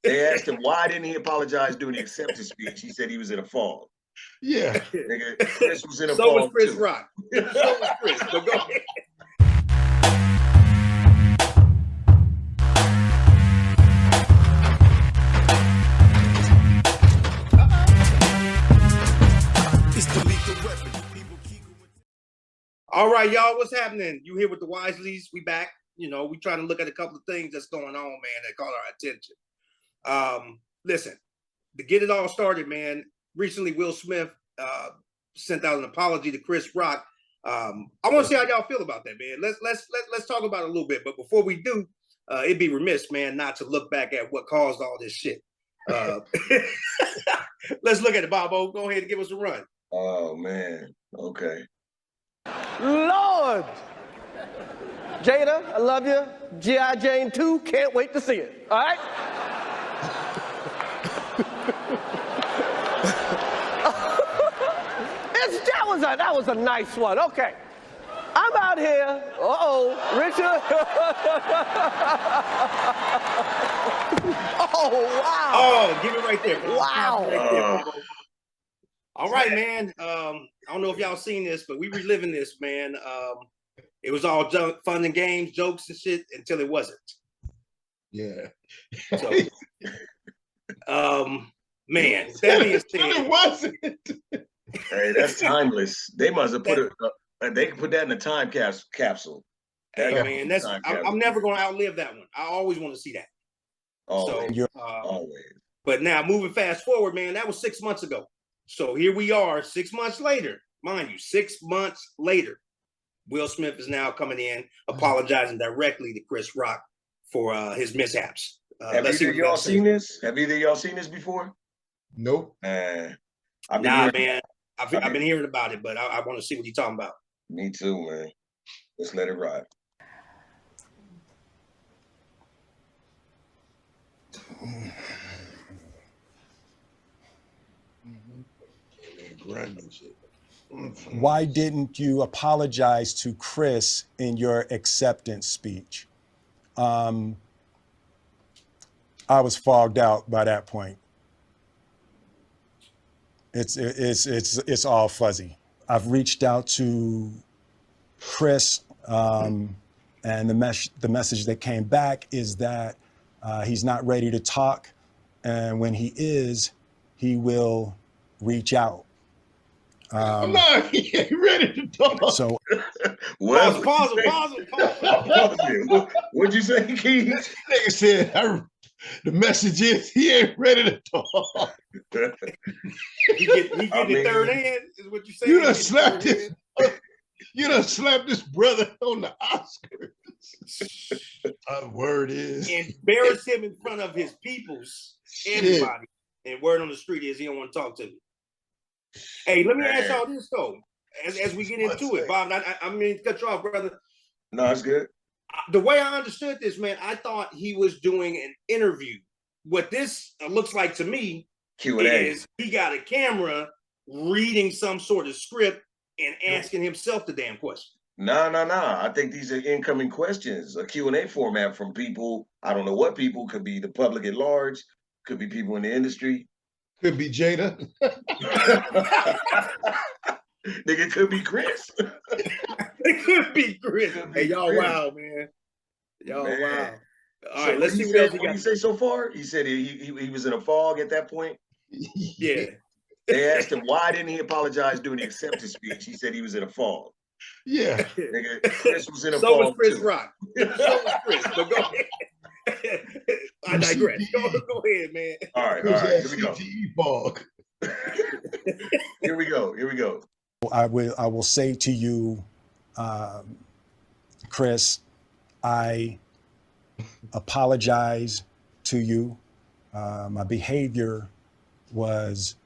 They asked him why didn't he apologize during the acceptance speech. He said he was in a fog. Yeah. Nigga, Chris was in a So fog was Chris too. Rock. So was Chris. But go ahead. All right, y'all, what's happening? You here with the Wisleys? We back. You know, we trying to look at a couple of things that's going on, man, that caught our attention. Listen, to get it all started, man, recently Will Smith sent out an apology to Chris Rock. I want to see how y'all feel about that, man. Let's talk about it a little bit. But before we do, it'd be remiss, man, not to look back at what caused all this shit. Let's look at it, Bobo. Go ahead and give us a run. Oh man. Okay. Lord! Jada, I love you. G.I. Jane 2, can't wait to see it. All right? That was a nice one. Okay. I'm out here. Richard. Oh, wow. Oh, give it right there. Bro. Wow. Right there, bro. All right, man. I don't know if y'all seen this, but we reliving this, man. It was all fun and games, jokes and shit until it wasn't. Yeah. So, man, that being said, it wasn't. Hey, that's timeless. They must have put it. They can put that in a time capsule. Hey, man, that's I'm never going to outlive that one. I always want to see that. Always. So, always. But now, moving fast forward, man, that was 6 months ago. So here we are, 6 months later, mind you, 6 months later. Will Smith is now coming in, apologizing directly to Chris Rock for his mishaps. Have either of y'all seen this? Have either of y'all seen this before? Nope. Man, I've been hearing about it, but I want to see what you're talking about. Me too, man. Let's let it ride. Why didn't you apologize to Chris in your acceptance speech? I was fogged out by that point. It's all fuzzy. I've reached out to Chris, and the message that came back is that he's not ready to talk, and when he is, he will reach out. No, he ain't ready to talk. So, well, pause. What'd you say, Keith? Nigga said, the message is he ain't ready to talk. He get the third hand, is what you saying? You done slapped this. You done slapped this brother on the Oscars. The word is embarrass him in front of his peoples, everybody. And word on the street is he don't want to talk to me. Hey, let me ask y'all this though, as we get into it, Bob. I mean, cut you off, brother. No, it's good. The way I understood this, man, I thought he was doing an interview. What this looks like to me Q&A is he got a camera reading some sort of script and asking himself the damn question. No. I think these are incoming questions, a Q&A format from people. I don't know what people, could be the public at large, could be people in the industry. Could be Jada. Nigga, it could be Chris. It could be Chris. Hey, y'all wow, man. Y'all wow. All right, let's see what else he got. What did he say so far? He said he was in a fog at that point. Yeah. They asked him why didn't he apologize during the acceptance speech. He said he was in a fog. Yeah. Nigga, Chris was in a fog. So was Chris too. Rock. So was Chris. But go ahead. I digress. Go ahead, man. All right. Here we go. Fog. Here we go. I will say to you, Chris, I apologize to you. My behavior was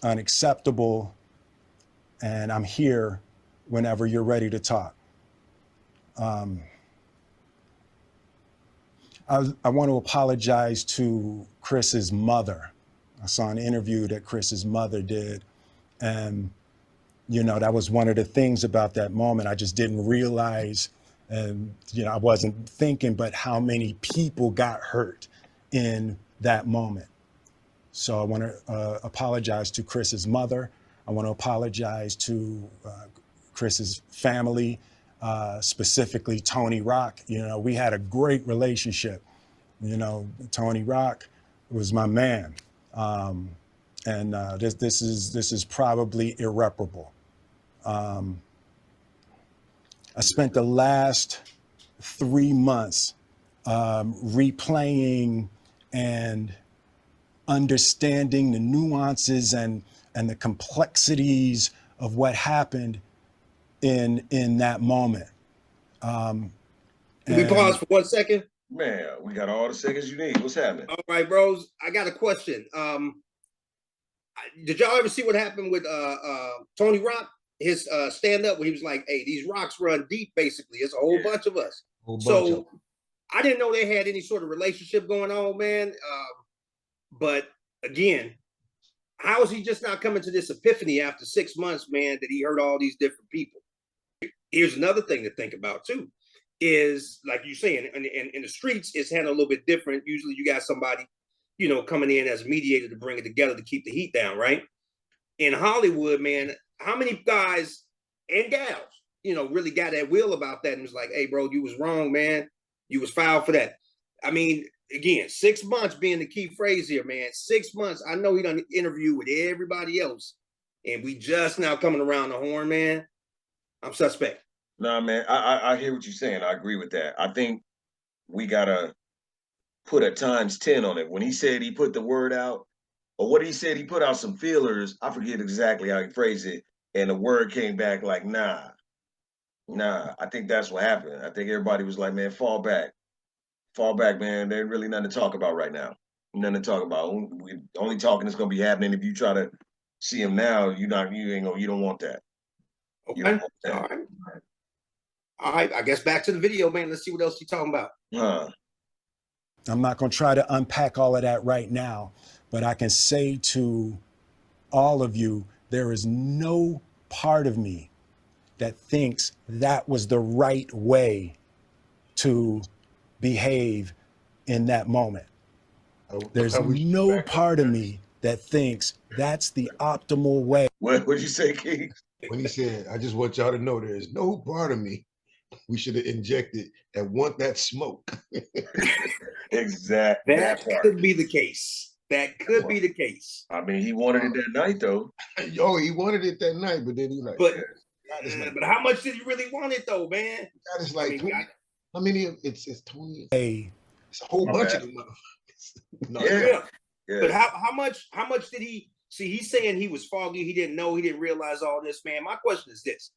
unacceptable, and I'm here whenever you're ready to talk. I want to apologize to Chris's mother. I saw an interview that Chris's mother did, and that was one of the things about that moment. I just didn't realize, and I wasn't thinking, but how many people got hurt in that moment. So I want to apologize to Chris's mother. I want to apologize to Chris's family, specifically Tony Rock. You know, we had a great relationship. You know, Tony Rock was my man. This is probably irreparable. I spent the last 3 months replaying and understanding the nuances and the complexities of what happened in that moment. Can we pause for 1 second? Man, we got all the seconds you need. What's happening? All right, bros. I got a question. Did y'all ever see what happened with Tony Rock? His stand-up where he was like, hey, these rocks run deep, basically. It's a whole bunch of us. So I didn't know they had any sort of relationship going on, man. But again, how is he just not coming to this epiphany after 6 months, man, that he heard all these different people? Here's another thing to think about, too, is like you're saying, in the streets, it's handled a little bit different. Usually you got somebody, you know, coming in as a mediator to bring it together to keep the heat down, right? In Hollywood, man, how many guys and gals, you know, really got that will about that and was like, hey, bro, you was wrong, man. You was foul for that. I mean, again, 6 months being the key phrase here, man. 6 months. I know he done an interview with everybody else, and we just now coming around the horn, man. I'm suspect. Nah, man, I hear what you're saying. I agree with that. I think we gotta put a ×10 on it. When he said he put the word out, or what he said, he put out some feelers. I forget exactly how he phrased it, and the word came back like, nah. I think that's what happened. I think everybody was like, man, fall back, man. There's really nothing to talk about right now. Nothing to talk about. Only talking is gonna be happening if you try to see him now. You don't want that. Okay. You don't want that. All right. All right. I guess back to the video, man. Let's see what else he's talking about. I'm not going to try to unpack all of that right now, but I can say to all of you, there is no part of me that thinks that was the right way to behave in that moment. There's no part of me that thinks that's the optimal way. What did you say, King? When he said, I just want y'all to know there is no part of me we should have injected and want that smoke. Exactly. That could be the case. That could be the case. I mean, he wanted it that night, though. Yo, he wanted it that night, but then he like, but how much did he really want it, though, man? God, it's like, I mean, it's Tony. It's a whole bunch of them motherfuckers. No, yeah. But how much did he see? He's saying he was foggy. He didn't know. He didn't realize all this, man. My question is this: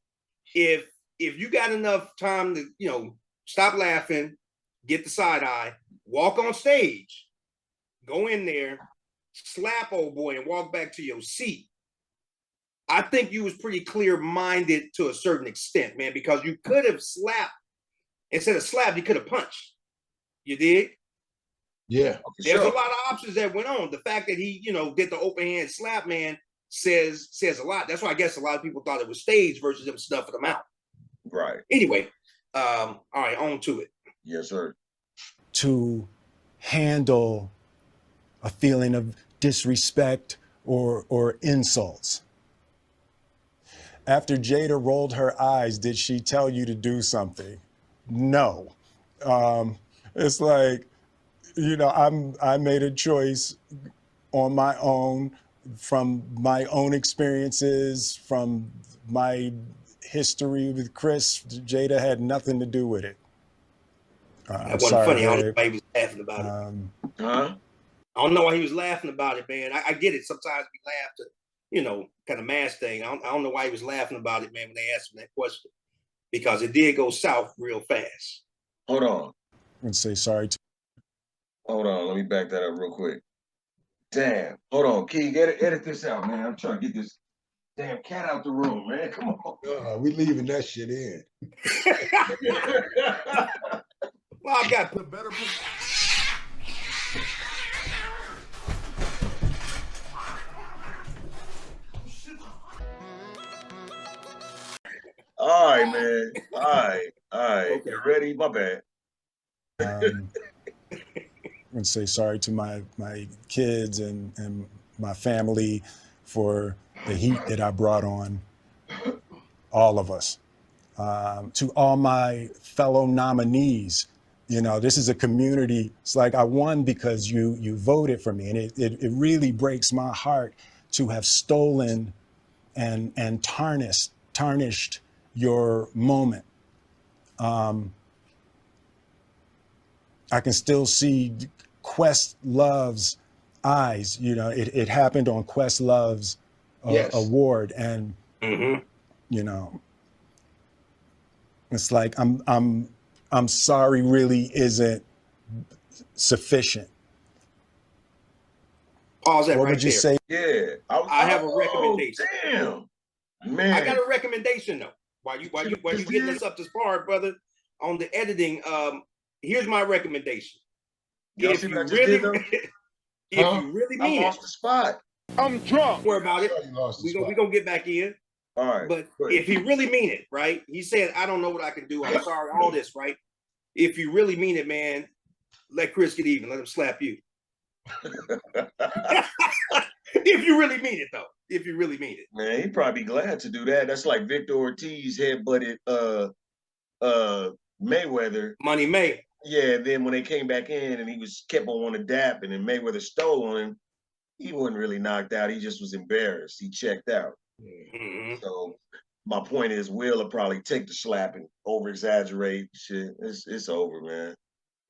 if you got enough time to, you know, stop laughing, get the side eye, walk on stage, go in there, slap old boy, and walk back to your seat, I think you was pretty clear-minded to a certain extent, man, because you could have slapped. Instead of slapped, you could have punched. You dig? Yeah. There's a lot of options that went on. The fact that he, you know, did the open hand slap, man, says a lot. That's why I guess a lot of people thought it was staged versus him stuffing them out. Right. Anyway, all right, on to it. Yes, sir. To handle a feeling of disrespect or insults. After Jada rolled her eyes, did she tell you to do something? No. It's like, you know, I made a choice on my own, from my own experiences, from my history with Chris. Jada had nothing to do with it. That wasn't funny. I don't know why he was laughing about it. I don't know why he was laughing about it, man. I get it. Sometimes we laugh to, you know, kind of mask thing. I don't know why he was laughing about it, man, when they asked him that question, because it did go south real fast. Hold on. And say sorry to. Hold on. Let me back that up real quick. Damn. Hold on, Key. Edit this out, man. I'm trying to get this damn cat out the room, man. Come on. We leaving that shit in. Well, I got put better. All right, man. All right. Okay. You ready? My bad. and say sorry to my kids and my family for the heat that I brought on all of us. To all my fellow nominees, you know, this is a community. It's like I won because you voted for me, and it really breaks my heart to have stolen and tarnished your moment. I can still see Questlove's eyes. You know, it happened on Questlove's Yes. award, and Mhm. you know, it's like I'm sorry really isn't sufficient. Pause that What right would you there. say? Yeah. I have a recommendation. Damn. Man. I got a recommendation though. While you getting us up to par, brother, on the editing, here's my recommendation. Y'all If see you what I just did, though? if you really I mean lost it, the spot. I'm drunk. don't worry about it. You lost the We spot. gonna get back in. All right. But good. if he really mean it, right? He said, I don't know what I can do. I'm sorry, all this, right? If you really mean it, man, let Chris get even. Let him slap you. If you really mean it, though. If you really mean it. Man, he'd probably be glad to do that. That's like Victor Ortiz headbutted Mayweather. Money May. Yeah, then when they came back in and he kept on wanting to dap, and then Mayweather stole on him, he wasn't really knocked out. He just was embarrassed. He checked out. Mhm. So my point is, Will probably take the slap and over exaggerate shit. It's over, man.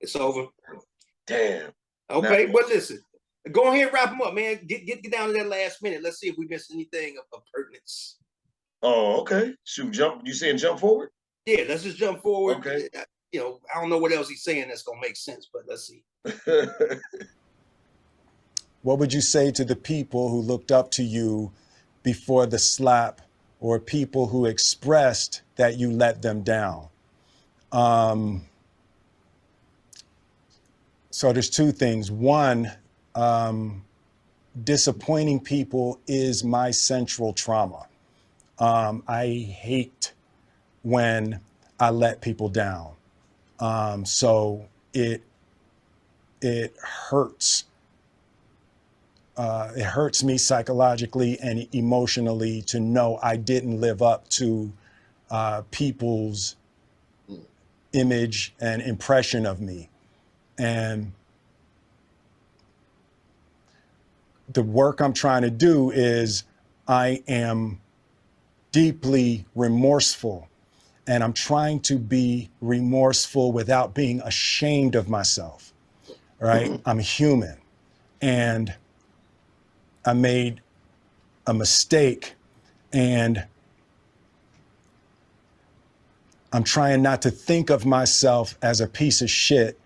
It's over. Damn. Okay, Now- but listen, go ahead and wrap them up, man. Get down to that last minute. Let's see if we missed anything of pertinence. Oh, okay. Shoot, jump. You saying jump forward? Yeah, let's just jump forward. Okay. You know, I don't know what else he's saying that's gonna make sense, but let's see. What would you say to the people who looked up to you before the slap, or people who expressed that you let them down? So there's two things. One, disappointing people is my central trauma. I hate when I let people down. So it hurts. It hurts me psychologically and emotionally to know I didn't live up to people's image and impression of me. And the work I'm trying to do is I am deeply remorseful, and I'm trying to be remorseful without being ashamed of myself, right? I'm human, and I made a mistake, and I'm trying not to think of myself as a piece of shit.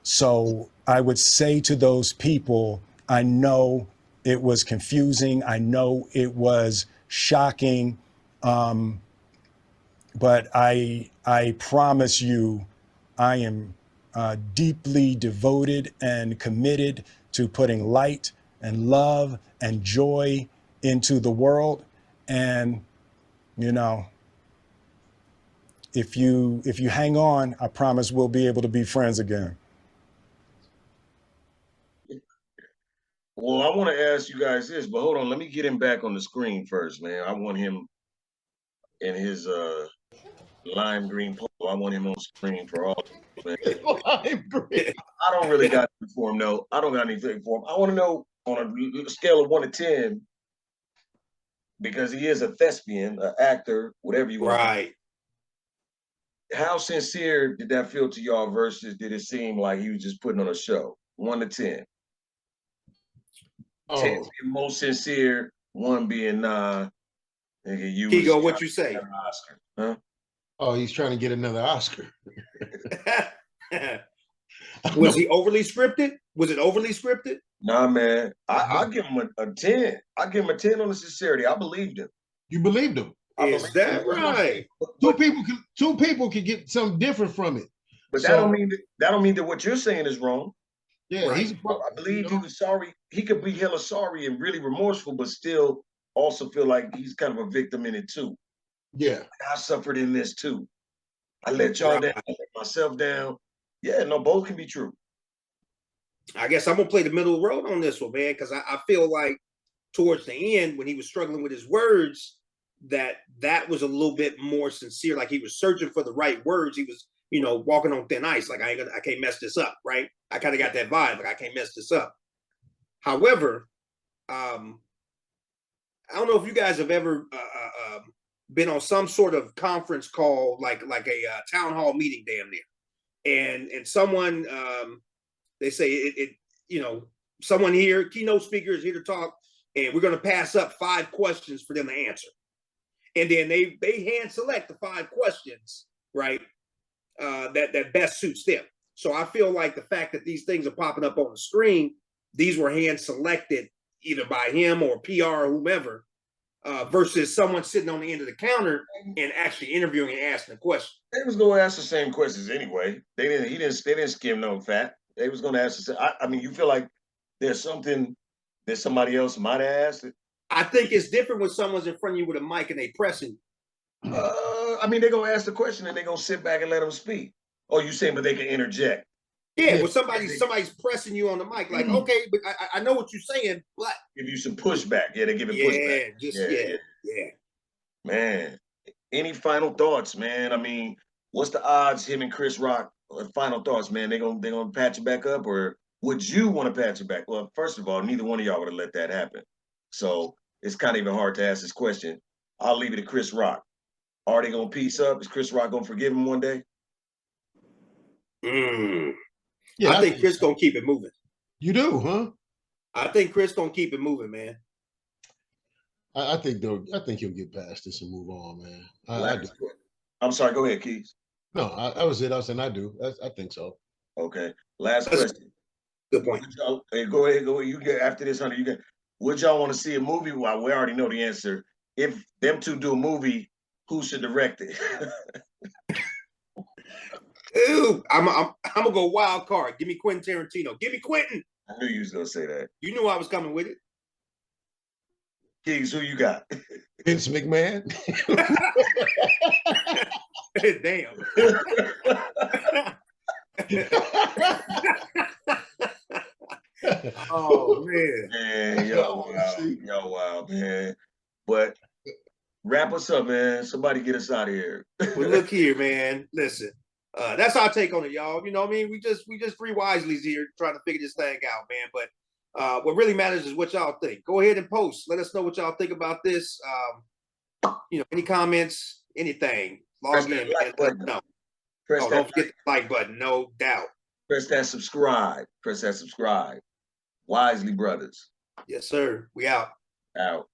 So I would say to those people, I know it was confusing. I know it was shocking. But I promise you, I am deeply devoted and committed to putting light and love and joy into the world. And, you know, if you hang on, I promise we'll be able to be friends again. Well, I want to ask you guys this, but hold on, let me get him back on the screen first, man. I want him in his lime green polo. I want him on screen for all, man. Lime green. I don't really got anything for him, though. I don't got anything for him. I want to know on a scale of 1 to 10, because he is a thespian, an actor, whatever you want. Right. How sincere did that feel to y'all versus did it seem like he was just putting on a show? 1 to 10. 10 being most sincere, 1 being nah. Nigga, you Kigo, was what you say? an Oscar, huh? Oh, he's trying to get another Oscar. Was he overly scripted? Was it overly scripted? Nah, man. I give him a 10. I give him a 10 on the sincerity. I believed him. You believed him. Is that right? Two people can get something different from it. But So- that don't mean that what you're saying is wrong. Yeah, Right. I believe he was sorry. He could be hella sorry and really remorseful, but still also feel like he's kind of a victim in it too. Yeah. I suffered in this too. I let y'all down, I let myself down. Yeah, no, both can be true. I guess I'm gonna play the middle of the road on this one, man, because I feel like towards the end when he was struggling with his words, that was a little bit more sincere. Like he was searching for the right words. He was, walking on thin ice. Like I can't mess this up, right? I kind of got that vibe. Like I can't mess this up. However, I don't know if you guys have ever been on some sort of conference call, like a town hall meeting, damn near, and someone they say someone here, keynote speaker is here to talk, and we're going to pass up 5 questions for them to answer, and then they hand select the 5 questions, right? That best suits them. So I feel like the fact that these things are popping up on the screen, these were hand selected either by him or PR or whomever, versus someone sitting on the end of the counter and actually interviewing and asking a question. They was gonna ask the same questions anyway. They didn't skim no fat. They was gonna ask the same. I mean, you feel like there's something that somebody else might have asked. I think it's different when someone's in front of you with a mic and they pressing. I mean, they're gonna ask the question and they're gonna sit back and let them speak. Oh, you saying, but they can interject. Yeah, well, somebody's pressing you on the mic, like, okay, but I know what you're saying, but give you some pushback. Yeah, they give it pushback. Yeah. Man, any final thoughts, man? I mean, what's the odds him and Chris Rock? Final thoughts, man. They gonna patch it back up, or would you want to patch it back? Well, first of all, neither one of y'all would have let that happen. So it's kind of even hard to ask this question. I'll leave it to Chris Rock. Are they gonna piece up? Is Chris Rock gonna forgive him one day? Yeah, I think Chris gonna keep it moving. You do, huh? I think Chris gonna keep it moving, man. I think he'll get past this and move on, man. I do. I'm sorry. Go ahead, Keys. No, that was it. I was saying I do. I think so. Okay. Last question. Good point. Hey, go ahead. You get after this, Hunter. Would y'all want to see a movie? Well, we already know the answer. If them two do a movie, who should direct it? Ooh, I'm gonna go wild card. Give me Quentin Tarantino. Give me Quentin. I knew you was gonna say that. You knew I was coming with it. Keys, who you got? Vince McMahon. Damn. Oh man, yo, wow, man. But wrap us up, man. Somebody get us out of here. Well, look here, man. Listen, that's our take on it, y'all. You know what I mean? We just 3 Wisleys here trying to figure this thing out, man. But what really matters is what y'all think. Go ahead and post. Let us know what y'all think about this. Any comments, anything. Log in, man. Let us know. Don't forget the like button, no doubt. Press that subscribe. Wisely Brothers. Yes, sir. We out. Out.